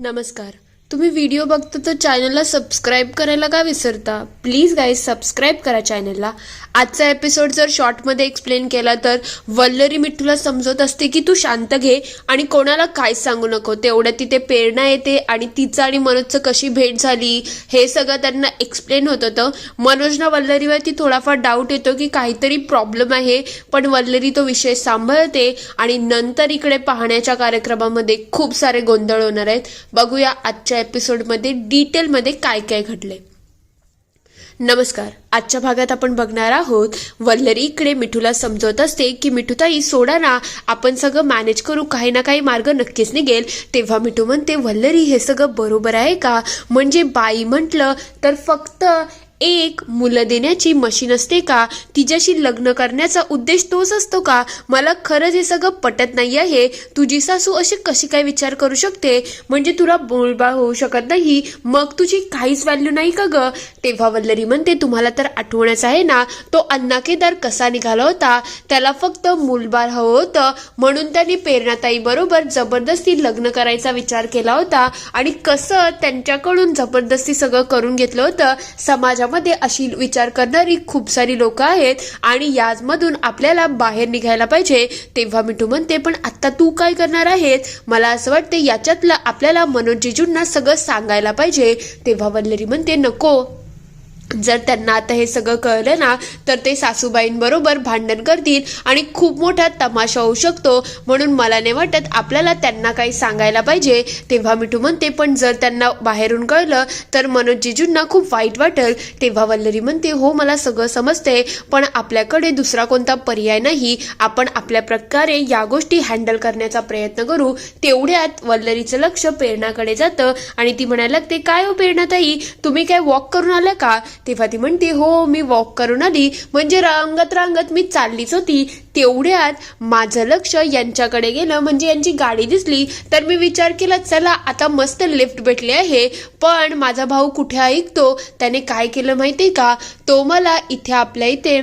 नमस्कार. तुम्ही व्हिडिओ बघता तर चॅनलला सबस्क्राईब करायला का विसरता? प्लीज गाईज सबस्क्राईब करा चॅनलला. आजचा एपिसोड जर शॉर्टमध्ये एक्सप्लेन केला तर वल्लरी मिठूला समजत असते की तू शांत घे आणि कोणाला काहीच सांगू नको. तेवढ्यात तिथे प्रेरणा येते आणि तिचं आणि मनोजचं कशी भेट झाली हे सगळं त्यांना एक्सप्लेन होत होतं. मनोजना वल्लरीवरती थोडाफार डाऊट येतो की काहीतरी प्रॉब्लेम आहे, पण वल्लरी तो विषय सांभाळते आणि नंतर इकडे पाहण्याच्या कार्यक्रमामध्ये खूप सारे गोंधळ होणार आहेत. बघूया आजच्या एपिसोडमध्ये डिटेलमध्ये काय काय घडले. नमस्कार. आजच्या भागात आपण बघणार आहोत वल्लरी इकडे मिठूला समजवत असते की मिठूताई सोडा ना, आपण सगळं मॅनेज करू, काही ना काही मार्ग नक्कीच निघेल. तेव्हा मिठू म्हणते वल्लरी हे सगळं बरोबर आहे का? म्हणजे बाई म्हटलं तर फक्त एक मुलं देण्याची मशीन असते का? तिच्याशी लग्न करण्याचा उद्देश तोच असतो का? मला खरंच हे सगळं पटत नाही आहे. तुझी सासू अशी कशी काय विचार करू शकते? म्हणजे तुला मूलबाळ होऊ शकत नाही, मग तुझी काहीच व्हॅल्यू नाही का ग? तेव्हा वल्लरी म्हणते तुम्हाला तर आठवणच आहे ना, तो अण्णा केदार कसा निघाला होता. त्याला फक्त मूलबाळ हवं होतं म्हणून त्यांनी प्रेरणाताई बरोबर जबरदस्ती लग्न करायचा विचार केला होता आणि कसं त्यांच्याकडून जबरदस्ती सगळं करून घेतलं होतं. मध्ये अशी विचार करणारी खूप सारी लोक आहेत आणि यामधून आपल्याला बाहेर निघायला पाहिजे. तेव्हा मिठू म्हणते पण आता तू काय करणार आहेस? मला असं वाटते याच्यातलं आपल्याला मनोज जिजूंना सगळं सांगायला पाहिजे. तेव्हा वल्लरी म्हणते नको, जर त्यांना आता हे सगळं कळलं ना तर ते सासूबाईंबरोबर भांडण करतील आणि खूप मोठा तमाशा होऊ शकतो, म्हणून मला नाही वाटत आपल्याला त्यांना काही सांगायला पाहिजे. तेव्हा मिठू म्हणते पण जर त्यांना बाहेरून कळलं तर मनोज जिजूंना खूप वाईट वाटेल. तेव्हा वल्लरी म्हणते हो मला सगळं समजते, पण आपल्याकडे दुसरा कोणता पर्याय नाही. आपण आपल्या प्रकारे या गोष्टी हँडल करण्याचा प्रयत्न करू. तेवढ्यात वल्लरीचं लक्ष प्रेरणाकडे जातं आणि ती म्हणायला लागते काय हो प्रेरणाताई, तुम्ही काय वॉक करून आल्या का? तेव्हा ती म्हणते हो मी वॉक करून आली, म्हणजे रांगत रांगत मी चाललीच होती. तेवढ्यात माझं लक्ष यांच्याकडे गेलं, म्हणजे यांची गाडी दिसली तर मी विचार केला चला आता मस्त लिफ्ट भेटली आहे. पण माझा भाऊ कुठे ऐकतो, त्याने काय केलं माहितीये का? तो मला इथे आपल्या इथे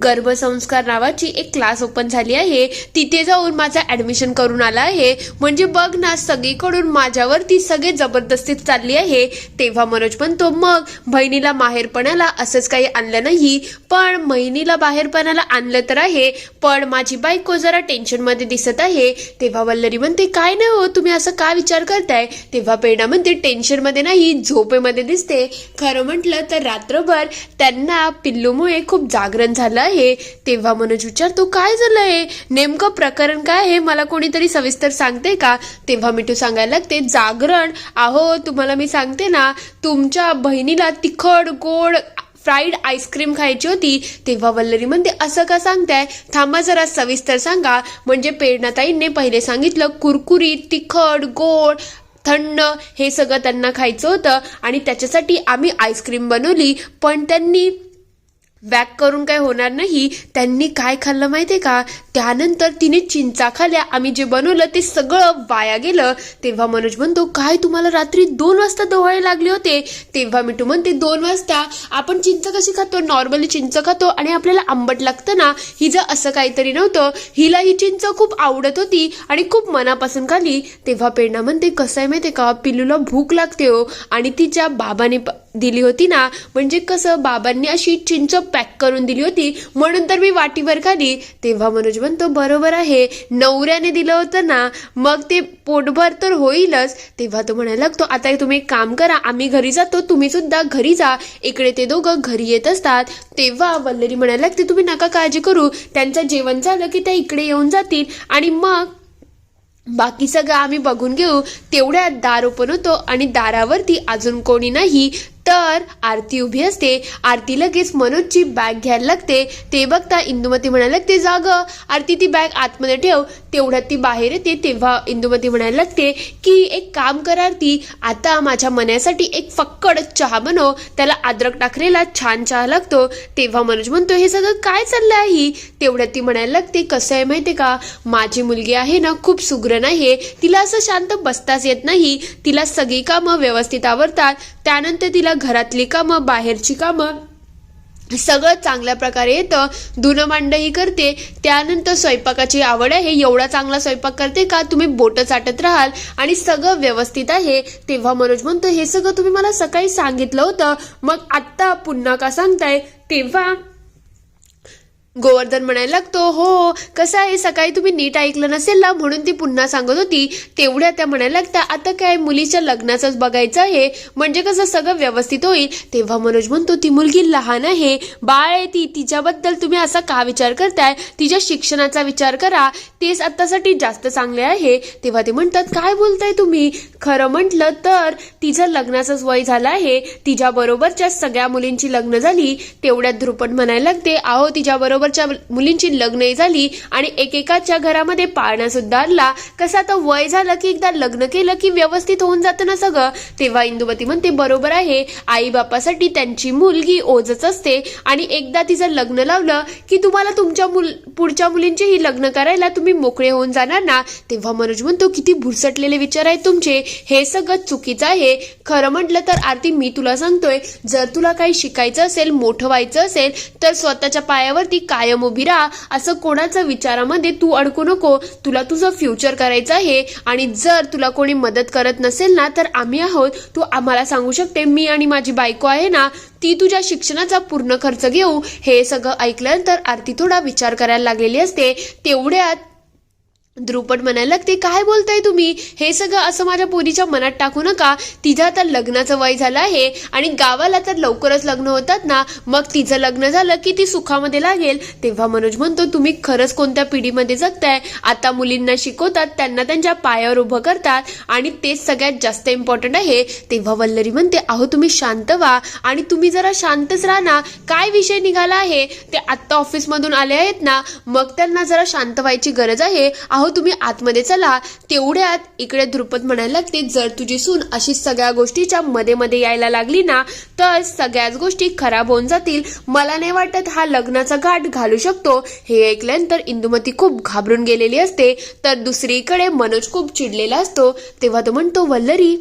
गर्भसंस्कार नावाची एक क्लास ओपन झाली आहे, तिथे जाऊन माझा ऍडमिशन करून आला आहे. म्हणजे बघ ना, सगळीकडून माझ्यावरती सगळे जबरदस्ती चालली आहे. तेव्हा मनोज म्हणतो मग बहिणीला बाहेरपणाला असंच काही आणलं नाही, पण बहिणीला बाहेरपणाला आणलं तर आहे, पण माझी बायको जरा टेन्शन मध्ये दिसत आहे. तेव्हा वल्लरी म्हणते काय नाही हो, तुम्ही असं का विचार करताय? तेव्हा प्रेरणा म्हणते टेन्शन मध्ये नाही, झोपेमध्ये दिसते. खरं म्हटलं तर रात्रभर त्यांना पिल्लूमुळे खूप जागरण झालं आहे. तेव्हा मनोज विचारतो काय झालंय, नेमकं प्रकरण काय आहे, मला कोणीतरी सविस्तर सांगते का? तेव्हा मिठू सांगायला लागते जागरण, अहो तुम्हाला मी सांगते ना, तुमच्या बहिणीला तिखट गोड फ्राईड आईस्क्रीम खायची होती. तेव्हा वल्लरी म्हणते असं का सांगताय, थांबा जरा सविस्तर सांगा. म्हणजे प्रेरणाताईंनी पहिले सांगितलं कुरकुरीत तिखट गोड थंड हे सगळं त्यांना खायचं होतं आणि त्याच्यासाठी आम्ही आईस्क्रीम बनवली, पण त्यांनी वॅक करून काय होणार नाही. त्यांनी काय खाल्लं माहितीये का? त्यानंतर तिने चिंचा खाल्ल्या, आम्ही जे बनवलं ते सगळं वाया गेलं. तेव्हा मनोज म्हणतो काय तुम्हाला रात्री 2 वाजता डोहाळे लागले होते? तेव्हा मिठू म्हणते 2 वाजता आपण चिंच कशी खातो, नॉर्मली चिंच खातो आणि आपल्याला आंबट लागतं ना, हिचं असं काहीतरी नव्हतं, हिला ही चिंच खूप आवडत होती आणि खूप मनापासून खाल्ली. तेव्हा प्रेरणा म्हणते कसं आहे माहितीये का, पिल्लूला भूक लागते हो आणि तिच्या बाबाने दिली होती ना, म्हणजे कसं बाबांनी अशी चिंच पॅक करून दिली होती म्हणून तर मी वाटीभर खाली. तेव्हा मनोज म्हणतो बरोबर आहे, नवऱ्याने दिलं होतं ना, मग ते पोटभर तर होईलच. तेव्हा तो म्हणायला लागतो आता तुम्ही एक काम करा, आम्ही घरी जातो, तुम्ही सुद्धा घरी जा. इकडे ते दोघं घरी येत असतात. तेव्हा वल्लरी म्हणायला लागते तुम्ही नका काळजी करू, त्यांचं जेवण झालं की त्या इकडे येऊन जातील आणि मग बाकी सगळं आम्ही बघून घेऊ. तेवढ्यात दार ओपन होतो आणि दारावरती अजून कोणी नाही तर आरती उभी असते. आरती लगेच मनोजची बॅग घ्यायला लागते. ते बघता इंदुमती म्हणायला लागते जाग आरती ती बॅग आतमध्ये ठेव. तेवढ्यात ती बाहेर येते. तेव्हा इंदुमती म्हणायला लागते की एक काम कर आरती, आता माझ्या मनासाठी एक फक्कड चहा बनव, त्याला अद्रक टाकलेला छान चहा लागतो. तेव्हा मनोज म्हणतो हे सगळं काय चाललं आहे? तेवढ्यात ती म्हणायला लागते कसं आहे माहितीये का, माझी मुलगी आहे ना खूप सुगरण आहे, तिला असं शांत बसताच येत नाही, तिला सगळी कामं व्यवस्थित आवडतात, त्यानंतर तिला घरातली कामं बाहेरची कामं सगळं चांगल्या प्रकारे येतं, धुणं भांडंही करते, त्यानंतर स्वयंपाकाची आवड आहे, एवढा चांगला स्वयंपाक करते का तुम्ही बोटं चाटत राहाल आणि सगळं व्यवस्थित आहे. तेव्हा मनोज म्हणतो हे सगळं तुम्ही मला सकाळी सांगितलं होतं, मग आत्ता पुन्हा का सांगताय? तेव्हा गोवर्धन म्हणायला लागतो, हो कसं आहे, सकाळी तुम्ही नीट ऐकलं नसेल ना म्हणून ती पुन्हा सांगत होती. तेवढ्या त्या म्हणायला लागता आता काय मुलीच्या लग्नाचंच बघायचं आहे, म्हणजे कसं सगळं व्यवस्थित होईल. तेव्हा मनोज म्हणतो ती मुलगी लहान आहे, बाळ आहे ती, तिच्याबद्दल तुम्ही असा का विचार करताय? तिच्या शिक्षणाचा विचार करा, तेच आत्तासाठी जास्त चांगले आहे. तेव्हा ते म्हणतात काय बोलताय तुम्ही? खरं म्हटलं तर तिचं लग्नाचंच वय झालं आहे, तिच्या बरोबरच्या सगळ्या मुलींची लग्न झाली. तेवढ्यात ध्रुपद म्हणायला लागते, अहो तिच्या बरोबरच्या मुलींची लग्नही झाली आणि एकेकाच्या घरामध्ये पाळणा सुद्धा आणला. कसं आता वय झालं की एकदा लग्न केलं की व्यवस्थित होऊन जातं ना सगळं. तेव्हा इंदुमती म्हणते बरोबर आहे, आई बापासाठी त्यांची मुलगी ओझच असते आणि एकदा तिचं लग्न लावलं की तुम्हाला तुमच्या पुढच्या मुलींचीही लग्न करायला तुम्ही मोकळे होऊन जाणार ना. तेव्हा मनोज म्हणतो किती भुरसटलेले विचार आहेत तुमचे, हे सगळं चुकीचं आहे. खरं म्हटलं तर आरती मी तुला सांगतोय, जर तुला काही शिकायचं असेल, मोठं व्हायचं असेल तर स्वतःच्या पायावरती कायम उभी राहा. असं कोणाच्या विचारामध्ये तू अडकू नको, तुला तुझं फ्युचर करायचं आहे. आणि जर तुला कोणी मदत करत नसेल ना तर आम्ही आहोत, तू आम्हाला सांगू शकते, मी आणि माझी बायको आहे ना ती तुझ्या शिक्षणाचा पूर्ण खर्च घेऊ. हे सगळं ऐकल्यानंतर आरती थोडा विचार करायला लागलेली असते. तेवढ्यात ध्रुपद म्हणायला लागते काय बोलताय तुम्ही, हे सगळं असं माझ्या पोरीच्या मनात टाकू नका. तिचं आता लग्नाचं वय झालं आहे आणि गावाला तर लवकरच लग्न होतात ना, मग तिचं लग्न झालं की ती सुखामध्ये लागेल. तेव्हा मनोज म्हणतो तुम्ही खरंच कोणत्या पिढीमध्ये जगताय? आता मुलींना शिकवतात, त्यांना त्यांच्या पायावर उभं करतात आणि तेच सगळ्यात जास्त इम्पॉर्टंट आहे. तेव्हा वल्लरी म्हणते अहो तुम्ही शांत व्हा आणि तुम्ही जरा शांतच राहा ना, काय विषय निघाला आहे? ते आत्ता ऑफिसमधून आले आहेत ना, मग त्यांना जरा शांत व्हायची गरज आहे. अहो तुम्ही आतमध्ये चला. तेवढ्यात इकडे ध्रुपद म्हणायला लागते जर तुझी सून अशी सगळ्या गोष्टीच्या मध्ये मध्ये यायला लागली ना तर सगळ्याच गोष्टी खराब होऊन जातील. मला नाही वाटत हा लग्नाचा घाट घालू शकतो. हे ऐकल्यानंतर इंदुमती खूप घाबरून गेलेली असते, तर दुसरीकडे मनोज खूप चिडलेला असतो. तेव्हा तो म्हणतो वल्लरी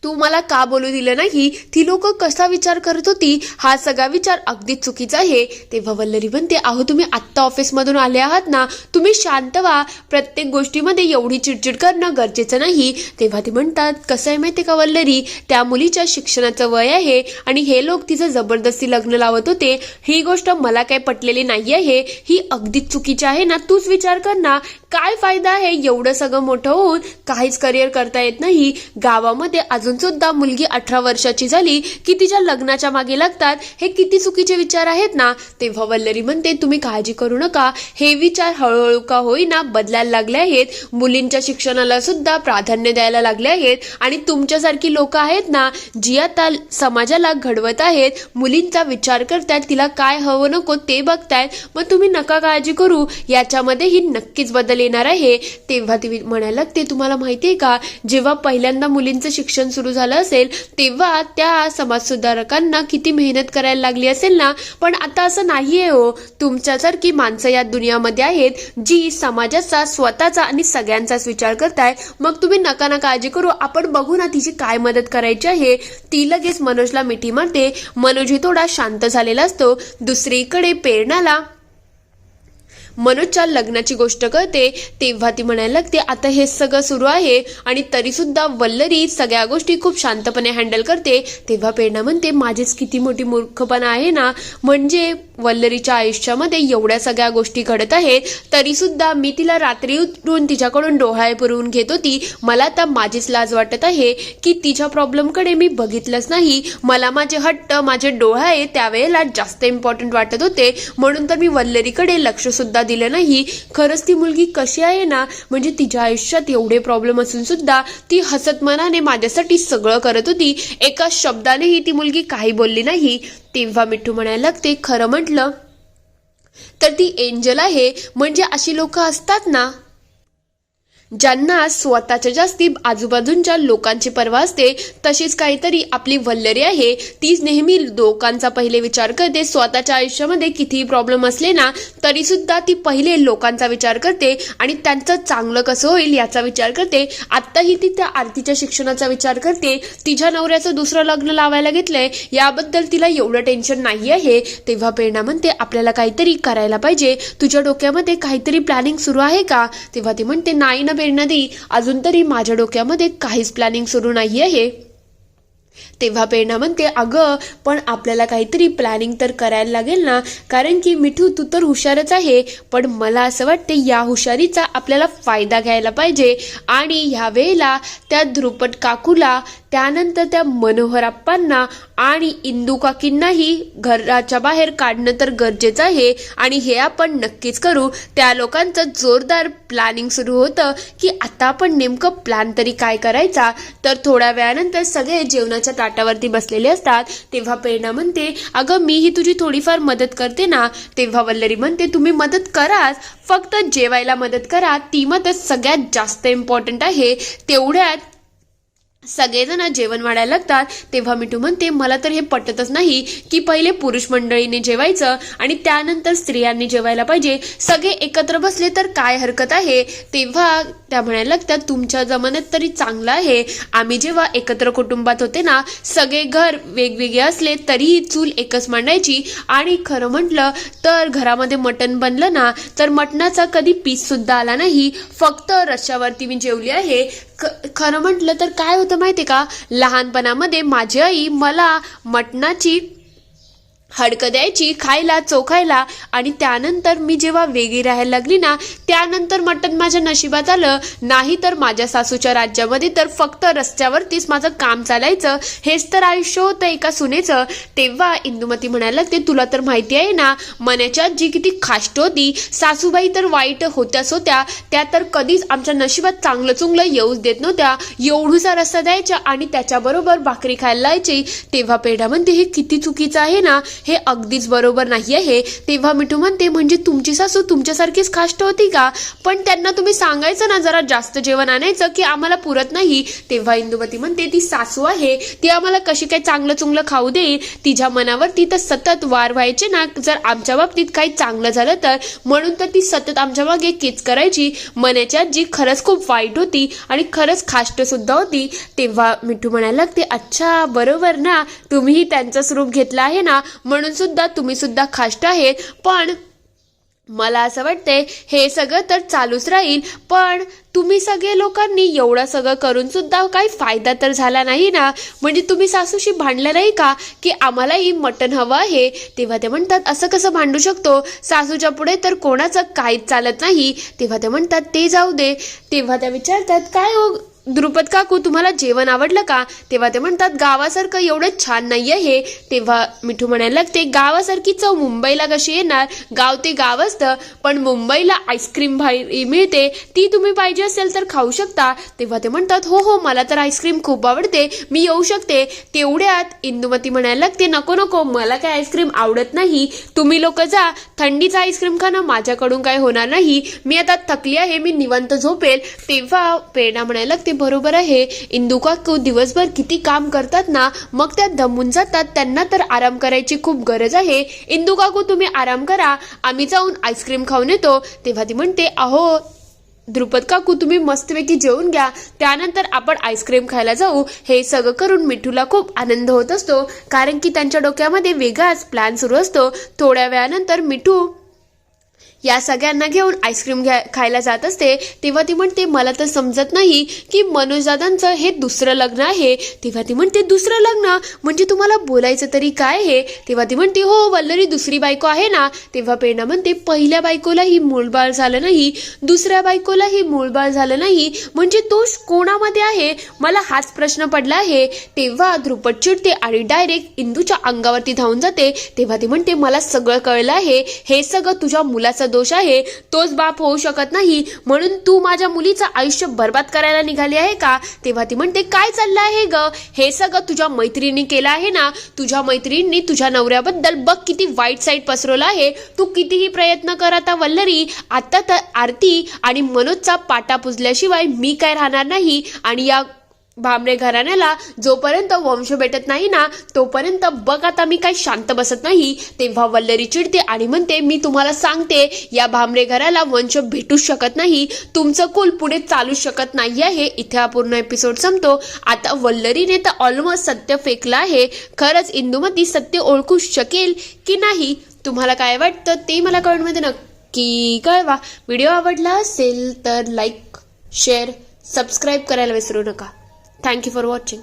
तू मला का बोलू दिलं नाही? ती लोक कसा विचार करत होती, हा सगळा विचार अगदी चुकीचा आहे. तेव्हा वल्लरी म्हणते अहो तुम्ही आत्ता ऑफिसमधून आले आहात ना, तुम्ही शांत व्हा, प्रत्येक गोष्टीमध्ये एवढी चिडचिड करणं गरजेचं नाही. तेव्हा ती म्हणतात कसं आहे माहिती का वल्लरी, त्या मुलीच्या शिक्षणाचं वय आहे आणि हे लोक तिचं जबरदस्ती लग्न लावत होते. ही गोष्ट मला काही पटलेली नाही आहे, ही अगदीच चुकीची आहे ना. तूच विचार कर ना, काय फायदा आहे एवढं सगळं मोठं होऊन काहीच करिअर करता येत नाही. गावामध्ये अजून सुद्धा मुलगी 18 वर्षाची झाली की तिच्या लग्नाच्या मागे लागतात, हे किती चुकीचे विचार आहेत ना. तेव्हा वल्लरी म्हणते तुम्ही काळजी करू नका, हे विचार हळूहळू का होईना बदलायला लागले आहेत. मुलींच्या शिक्षणाला सुद्धा प्राधान्य द्यायला लागले आहेत आणि तुमच्यासारखी लोक आहेत ना जी आता समाजाला घडवत आहेत, मुलींचा विचार करतात, तिला काय हवं नको ते बघतायत. मग तुम्ही नका काळजी करू, याच्यामध्येही नक्कीच बदल येणार आहे. तेव्हा ती म्हणायला लागते तुम्हाला माहितीये का, जेव्हा पहिल्यांदा मुलींचं शिक्षण सुरू झालं असेल तेव्हा त्या समाजसुधारकांना किती मेहनत करायला लागली असेल ना, पण आता असं नाहीये हो. तुमच्यासारखी माणसं या दुनियामध्ये आहेत जी समाजाचा, स्वतःचा आणि सगळ्यांचाच विचार करताय. मग तुम्ही नका काळजी करू, आपण बघू ना तिची काय मदत करायची आहे. ती लगेच मनोजला मिठी मारते. मनोजही थोडा शांत झालेला असतो. दुसरीकडे प्रेरणाला मनोजच्या लग्नाची गोष्ट कळते. तेव्हा ती म्हणायला लागते आता हे सगळं सुरू आहे आणि तरी सुद्धा वल्लरी सगळ्या गोष्टी खूप शांतपणे हँडल करते. तेव्हा प्रेरणा म्हणते माझीच किती मोठी मूर्खपणा आहे ना, म्हणजे वल्लरीच्या आयुष्यामध्ये एवढ्या सगळ्या गोष्टी घडत आहेत तरी सुद्धा मी तिला रात्री उठून तिच्याकडून डोहाळे पुरवून घेत होती. मला आता माझीच लाज वाटत आहे की तिच्या प्रॉब्लेमकडे मी बघितलंच नाही. मला माझे हट्ट, माझे डोहाळे त्यावेळेला जास्त इम्पॉर्टंट वाटत होते, म्हणून तर मी वल्लरीकडे लक्ष सुद्धा दिलं नाही. खरंच ती मुलगी कशी आहे ना, म्हणजे तिच्या आयुष्यात एवढे प्रॉब्लेम असून सुद्धा ती हसत मनाने माझ्यासाठी सगळं करत होती. एका शब्दानेही ती मुलगी काही बोलली नाही. तेव्हा मिठू म्हणायला लागते खरं म्हटलं तर ती एंजल आहे, म्हणजे अशी लोक असतात ना ज्यांना स्वतःच्या जास्ती आजूबाजूच्या लोकांची पर्वा असते. तशीच काहीतरी आपली वल्लरी आहे, ती नेहमी लोकांचा पहिले विचार करते. स्वतःच्या आयुष्यामध्ये कितीही प्रॉब्लेम असले ना तरी सुद्धा ती पहिले लोकांचा विचार करते आणि त्यांचं चांगलं कसं होईल याचा विचार करते. आत्ताही ती त्या आरतीच्या शिक्षणाचा विचार करते. तिच्या नवऱ्याचं दुसरं लग्न लावायला घेतलंय याबद्दल तिला एवढं टेन्शन नाही आहे. तेव्हा प्रेरणा म्हणते आपल्याला काहीतरी करायला पाहिजे, तुझ्या डोक्यामध्ये काहीतरी प्लॅनिंग सुरू आहे का? तेव्हा ती म्हणते नाही ना प्रेरणा दी, अजून तरी माझ्या डोक्यामध्ये काहीच प्लॅनिंग सुरू नाही आहे. तेव्हा प्रेरणा म्हणते अगं पण आपल्याला काहीतरी प्लॅनिंग तर करायला लागेल ना, कारण की मिठू तू तर हुशारच आहे, पण मला असं वाटते या हुशारीचा आपल्याला फायदा घ्यायला पाहिजे आणि ह्या वेळेला त्या ध्रुपद काकूला, त्यानंतर त्या मनोहर अप्पांना आणि इंदू काकींनाही घराच्या बाहेर काढणं तर गरजेचं आहे आणि हे आपण नक्कीच करू. त्या लोकांचं जोरदार प्लॅनिंग सुरू होतं की आता आपण नेमकं प्लॅन तरी काय करायचा. तर थोड्या वेळानंतर सगळे जेवणाच्या ताटावरती बसलेले असतात. तेव्हा प्रेरणा म्हणते अगं मीही तुझी थोडीफार मदत करते ना. तेव्हा वल्लरी म्हणते तुम्ही मदत कराच, फक्त जेवायला मदत करा, ती मदत सगळ्यात जास्त इम्पॉर्टंट आहे. तेवढ्यात सगळेजण जेवण वाढायला लागतात. तेव्हा मिठू म्हणते मला तर हे पटतच नाही की पहिले पुरुष मंडळीने जेवायचं आणि त्यानंतर स्त्रियांनी जेवायला पाहिजे, सगळे एकत्र बसले तर काय हरकत आहे. तेव्हा त्या म्हणायला लागतात तुमच्या जमान्यात तरी चांगलं आहे, आम्ही जेव्हा एकत्र कुटुंबात होते ना सगळे घर वेगवेगळे असले तरीही चूल एकच मांडायची आणि खरं म्हटलं तर घरामध्ये मटण बनलं ना तर मटणाचा कधी पीस सुद्धा आला नाही, फक्त रश्श्यावरती मी जेवली आहे. खरं म्हटलं तर काय होतं माहिती का, लहानपणामध्ये माझी आई मला मटणाची हडकं द्यायची खायला चोखायला आणि त्यानंतर मी जेव्हा वेगळी राहायला लागली ना त्यानंतर मटण माझ्या नशिबात आलं. नाही तर माझ्या सासूच्या राज्यामध्ये तर फक्त रस्त्यावरतीच माझं काम चालायचं. हेच तर आयुष्य होतं एका सुनेचं. तेव्हा इंदुमती म्हणायला लागते तुला तर माहिती आहे ना मनाची आजी किती खाष्ट होती, सासूबाई तर वाईट होत्याच होत्या, त्या तर कधीच आमच्या नशिबात चांगलं चुंगलं येऊच देत नव्हत्या, एवढूसा रस्ता द्यायच्या आणि त्याच्याबरोबर भाकरी खायला लावायची. तेव्हा पेढा म्हणते हे किती चुकीचं आहे ना, हे अगदीच बरोबर नाही आहे. तेव्हा मिठू म्हणते म्हणजे तुमची सासू तुमच्यासारखीच खाष्ट होती का, पण त्यांना तुम्ही सांगायचं ना जरा जास्त जेवण आणायचं की आम्हाला पुरत नाही. तेव्हा इंदुमती म्हणते ती सासू आहे, ती आम्हाला कशी काय चांगलं चुंगलं खाऊ देईल, तिच्या मनावरती तर सतत वार व्हायचे ना जर आमच्या बाबतीत काही चांगलं झालं तर, म्हणून तर ती सतत आमच्या मागे केच करायची. मनाची आजी खरंच खूप वाईट होती आणि खरंच खाष्ट सुद्धा होती. तेव्हा मिठू म्हणायला लागते अच्छा बरोबर ना, तुम्हीही त्यांचं स्वरूप घेतलं आहे ना म्हणून सुद्धा तुम्ही सुद्धा खाष्ट आहेत. पण मला असं वाटतंय हे सगळं तर चालूच राहील, पण तुम्ही सगळे लोकांनी एवढं सगळं करून सुद्धा काही फायदा तर झाला नाही ना, म्हणजे तुम्ही सासूशी भांडलं नाही का की आम्हालाही मटण हवं आहे. तेव्हा ते म्हणतात असं कसं भांडू शकतो, सासूच्या पुढे तर कोणाचं काहीच चालत नाही. तेव्हा ते म्हणतात ते जाऊ दे. तेव्हा त्या विचारतात काय हो ध्रुपद काकू तुम्हाला जेवण आवडलं का. तेव्हा ते म्हणतात गावासारखं एवढं छान नाही आहे. तेव्हा मिठू म्हणायला लागते गावासारखी चव मुंबईला कशी येणार, गाव ते गाव असतं, पण मुंबईला आईस्क्रीम भारी मिळते, ती तुम्ही पाहिजे असेल तर खाऊ शकता. तेव्हा ते म्हणतात हो हो मला तर आईस्क्रीम खूप आवडते, मी येऊ शकते. तेवढ्यात इंदुमती म्हणायला लागते नको नको मला काय आईस्क्रीम आवडत नाही, तुम्ही लोक जा, थंडीचा आईस्क्रीम खाणं माझ्याकडून काय होणार नाही, मी आता थकली आहे, मी निवांत झोपेल. तेव्हा प्रेरणा म्हणायला लागते बरोबर आहे, इंदू काकू दिवसभर किती काम करतात ना मग त्या दमून जातात, त्यांना तर आराम करायची खूप गरज आहे. इंदू काकू तुम्ही आराम करा, आम्ही जाऊन आईस्क्रीम खाऊन येतो. तेव्हा ती म्हणते अहो ध्रुपद काकू तुम्ही मस्तपैकी जेवून घ्या, त्यानंतर आपण आईस्क्रीम खायला जाऊ. हे सगळं करून मिठूला खूप आनंद होत असतो, कारण की त्यांच्या डोक्यामध्ये वेगळाच प्लॅन सुरू असतो. थोड्या वेळानंतर मिठू या सगळ्यांना घेऊन आईस्क्रीम खायला जात असते. तेव्हा ती म्हणते मला तर समजत नाही की मनोज दादांचं हे दुसरं लग्न आहे. तेव्हा ती म्हणते दुसरं लग्न म्हणजे तुम्हाला बोलायचं तरी काय आहे. तेव्हा ती म्हणते हो वल्लरी दुसरी बायको आहे ना. तेव्हा प्रेरणा म्हणते पहिल्या बायकोलाही मूलबाळ झालं नाही, दुसऱ्या बायकोलाही मूलबाळ झालं नाही, म्हणजे दोष कोणामध्ये आहे, मला हाच प्रश्न पडला आहे. तेव्हा ध्रुपद चिडते आणि डायरेक्ट इंदूच्या अंगावरती धावून जाते. तेव्हा ती म्हणते मला सगळं कळलं आहे, हे सगळं तुझ्या मुलाचं दोष आहे तोच बाप होऊ शकत नाही, म्हणून तू माझ्या मुलीचं आयुष्य बर्बाद करायला निघाली आहे का? तेव्हा ती म्हणते, काय चाललं आहे ग? हे सगळं तुझ्या मैत्रिणी केलं आहे ना. तुझ्या मैत्रिणींनी तुझ्या नवऱ्याबद्दल बघ किती वाईट साईड पसरवला आहे. तू कितीही प्रयत्न कर आता वल्लरी, आता तर आरती आणि मनोजचा पाटा पुजल्याशिवाय मी काय राहणार नाही. आणि या भामरे घराण्याला जोपर्यंत वंश भेटत नाही ना तोपर्यंत बघ आता मी काही शांत बसत नाही. तेव्हा वल्लरी चिडते आणि म्हणते, मी तुम्हाला सांगते या भामरे घराला वंश भेटूच शकत नाही. तुमचं कुल पुढे चालू शकत नाही आहे. इथे हा पूर्ण एपिसोड संपतो. आता वल्लरीने तर ऑलमोस्ट सत्य फेकलं आहे. खरंच इंदुमती सत्य ओळखू शकेल की नाही? तुम्हाला काय वाटतं ते मला कमेंटमध्ये नक्की कळवा. व्हिडिओ आवडला असेल तर लाईक, शेअर, सबस्क्राईब करायला विसरू नका. Thank you for watching.